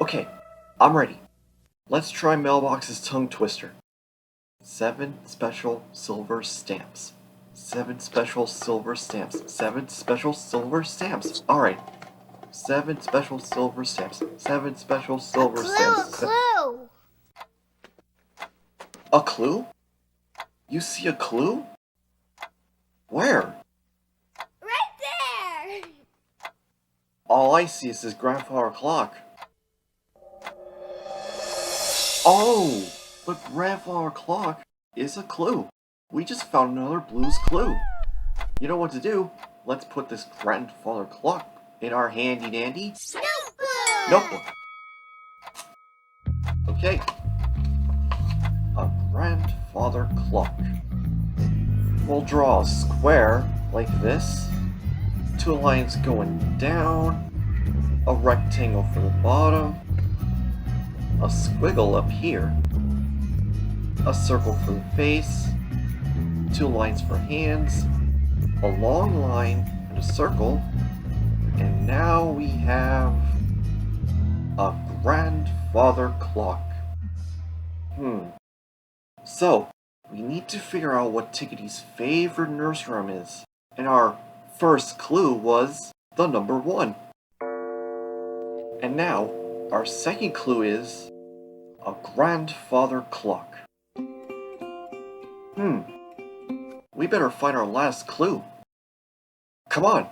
Okay, I'm ready. Let's try Mailbox's tongue twister. 7 special silver stamps. 7 special silver stamps. 7 special silver stamps. Alright. 7 special silver stamps. 7 special silver stamps. A clue! A clue? You see a clue? Where? Right there! All I see is this grandfather clock. Oh! The grandfather clock is a clue. We just found another Blue's clue. You know what to do? Let's put this grandfather clock in our handy dandy notebook. Okay. A grandfather clock. We'll draw a square like this. 2 lines going down. A rectangle for the bottom. A squiggle up here. A circle for the face. 2 lines for hands. A long line and a circle. And now we have a grandfather clock. So, we need to figure out what Tickety's favorite nursery rhyme is. And our first clue was the number 1. And now, our second clue is a grandfather clock. We better find our last clue. Come on,